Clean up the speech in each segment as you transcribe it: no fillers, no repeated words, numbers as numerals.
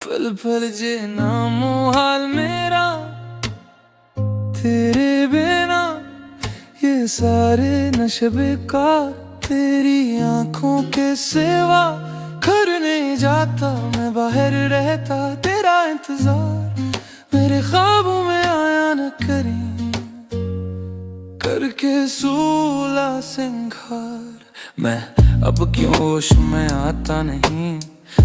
पल पल जे नाम हाल मेरा तेरे बिना, ये सारे नशे बेकार। तेरी आंखों के सिवा घर नहीं जाता, मैं बाहर रहता तेरा इंतजार। मेरे ख्वाबों में आया न करी करके सूला सिंगार। मैं अब क्यों होश में आता नहीं,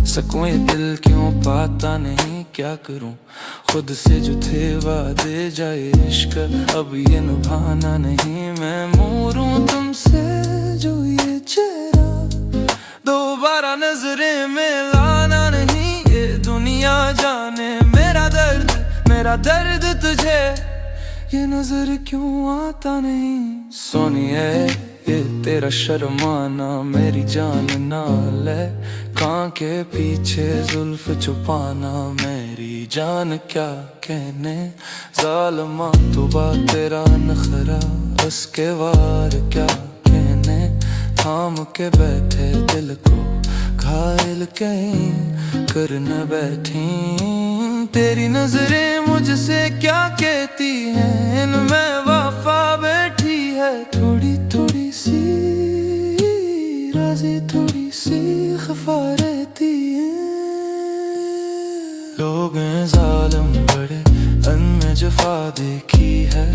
सकूं ये दिल क्यों पाता नहीं। क्या करूं खुद से जो थे वादे, जाए इश्क अब ये निभाना नहीं। मैं मोरूं तुमसे जो ये चेहरा दोबारा नजरें में लाना नहीं। ये दुनिया जाने मेरा दर्द तुझे ये नजर क्यों आता नहीं। सोनिए ये तेरा शर्माना मेरी जान ना ले, कान के पीछे जुल्फ छुपाना मेरी जान क्या कहने। जालिमा तो बात तेरा नखरा, बस के वार क्या कहने। थाम के बैठे दिल को घायल कहीं कर न बैठी। तेरी नजरें मुझसे क्या कहती हैं, इनमें वफा बैठी है। थोड़ी थोड़ी सी राज़ी, थोड़ी सी खफा रहती है। लोग हैं जालिम बड़े, अनमें जफा देखी है।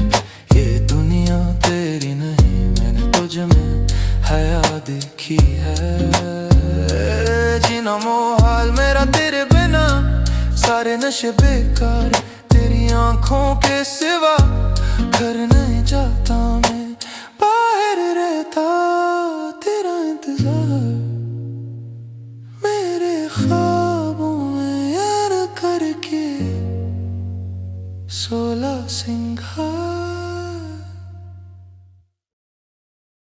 ये दुनिया तेरी नहीं, मैंने तुझ में हया देखी है। जीना मोहाल मेरा तेरे बिना, सारे नशे बेकार। तेरी आंखों के सिवा घर नहीं जाता, मैं बाहर रहता तेरा इंतजार। मेरे ख्वाबों में यार करके सोला सिंगार।